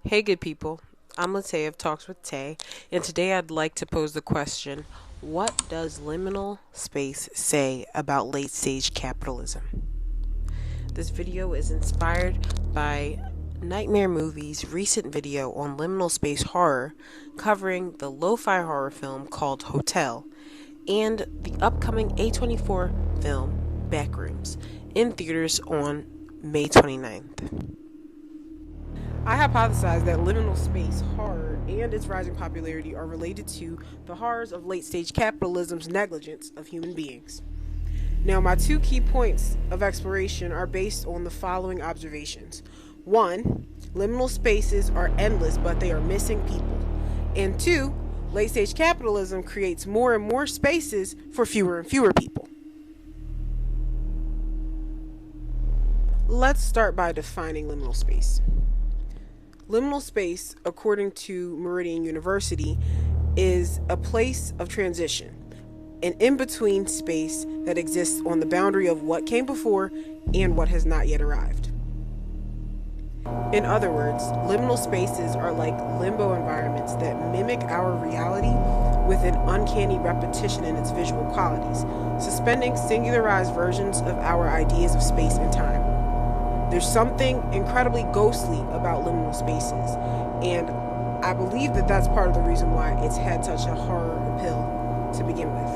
Hey, good people. I'm Latay of Talks with Tay, and today I'd like to pose the question, what does liminal space say about late stage capitalism? This video is inspired by Nightmare Movie's recent video on liminal space horror, covering the lo-fi horror film called Hotel, and the upcoming A24 film Backrooms, in theaters on May 29th. I hypothesize that liminal space horror and its rising popularity are related to the horrors of late-stage capitalism's negligence of human beings. Now, my two key points of exploration are based on the following observations. 1. Liminal spaces are endless, but they are missing people. And 2. Late-stage capitalism creates more and more spaces for fewer and fewer people. Let's start by defining liminal space. Liminal space, according to Meridian University, is a place of transition, an in-between space that exists on the boundary of what came before and what has not yet arrived. In other words, liminal spaces are like limbo environments that mimic our reality with an uncanny repetition in its visual qualities, suspending singularized versions of our ideas of space and time. There's something incredibly ghostly about liminal spaces, and I believe that that's part of the reason why it's had such a horror appeal to begin with.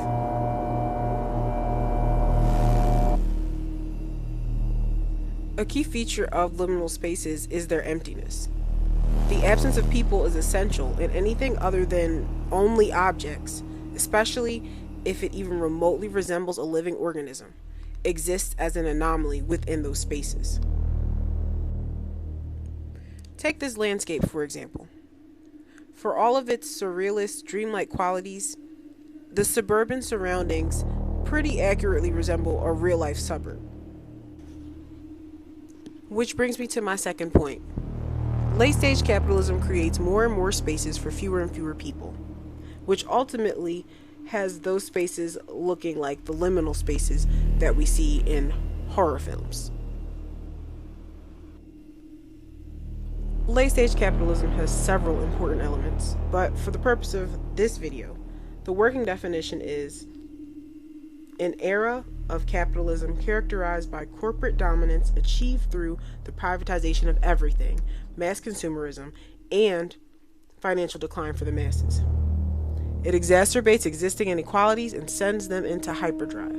A key feature of liminal spaces is their emptiness. The absence of people is essential, and anything other than only objects, especially if it even remotely resembles a living organism, exists as an anomaly within those spaces. Take this landscape, for example. For all of its surrealist, dreamlike qualities, the suburban surroundings pretty accurately resemble a real-life suburb. Which brings me to my second point. Late-stage capitalism creates more and more spaces for fewer and fewer people, which ultimately has those spaces looking like the liminal spaces that we see in horror films. Late-stage capitalism has several important elements, but for the purpose of this video, the working definition is an era of capitalism characterized by corporate dominance achieved through the privatization of everything, mass consumerism, and financial decline for the masses. It exacerbates existing inequalities and sends them into hyperdrive.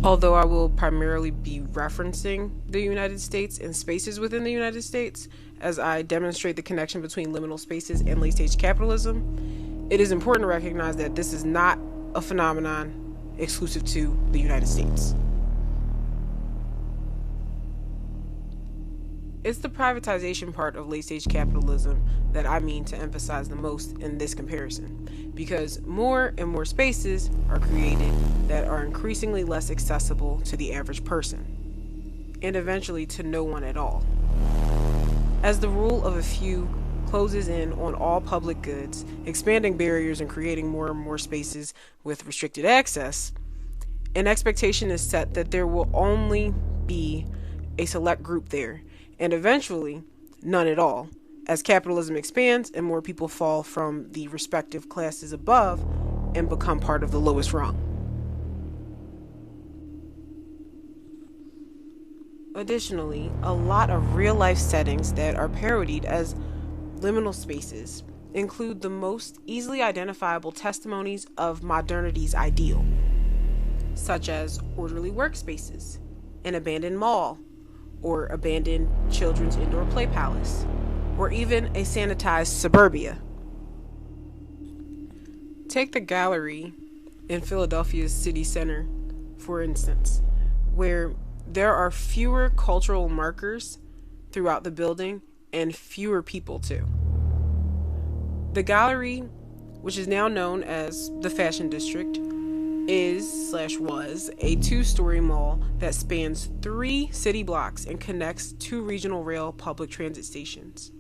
Although I will primarily be referencing the United States and spaces within the United States as I demonstrate the connection between liminal spaces and late-stage capitalism, it is important to recognize that this is not a phenomenon exclusive to the United States. It's the privatization part of late-stage capitalism that I mean to emphasize the most in this comparison, because more and more spaces are created that are increasingly less accessible to the average person, and eventually to no one at all. As the rule of a few closes in on all public goods, expanding barriers and creating more and more spaces with restricted access, an expectation is set that there will only be a select group there, and eventually none at all, as capitalism expands and more people fall from the respective classes above and become part of the lowest rung. Additionally, a lot of real-life settings that are parodied as liminal spaces include the most easily identifiable testimonies of modernity's ideal, such as orderly workspaces, an abandoned mall, or abandoned children's indoor play palace, or even a sanitized suburbia. Take the gallery in Philadelphia's city center, for instance, where there are fewer cultural markers throughout the building and fewer people too. The gallery, which is now known as the Fashion District, was a two-story mall that spans 3 city blocks and connects 2 regional rail public transit stations.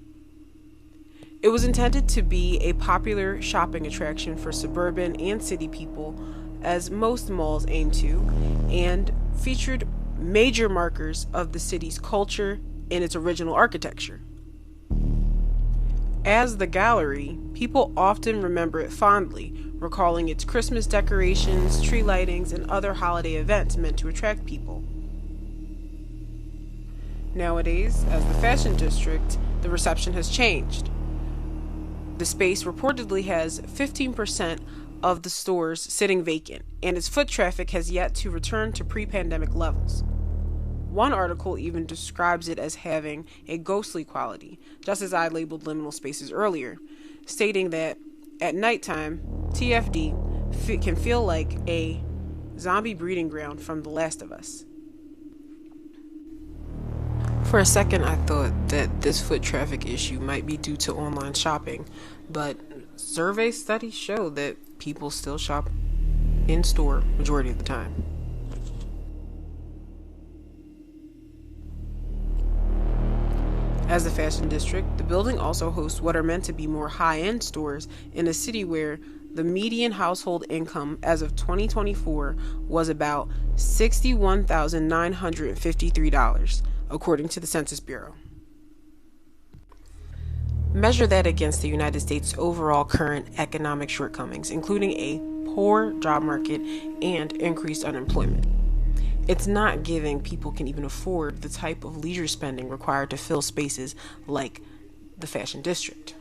It was intended to be a popular shopping attraction for suburban and city people, as most malls aim to, and featured major markers of the city's culture in its original architecture. As the gallery, people often remember it fondly, recalling its Christmas decorations, tree lightings, and other holiday events meant to attract people. Nowadays, as the fashion district, the reception has changed. The space reportedly has 15% of the stores sitting vacant, and its foot traffic has yet to return to pre-pandemic levels. One article even describes it as having a ghostly quality, just as I labeled liminal spaces earlier, stating that at nighttime, TFD can feel like a zombie breeding ground from The Last of Us. For a second, I thought that this foot traffic issue might be due to online shopping, but survey studies show that people still shop in store majority of the time. As a fashion district, the building also hosts what are meant to be more high-end stores in a city where the median household income as of 2024 was about $61,953, according to the Census Bureau. Measure that against the United States' overall current economic shortcomings, including a poor job market and increased unemployment. It's not giving people can even afford the type of leisure spending required to fill spaces like the fashion district.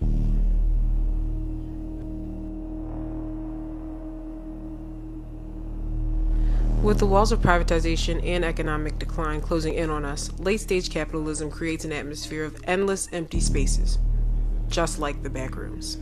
With the walls of privatization and economic decline closing in on us, late-stage capitalism creates an atmosphere of endless empty spaces, just like the Backrooms.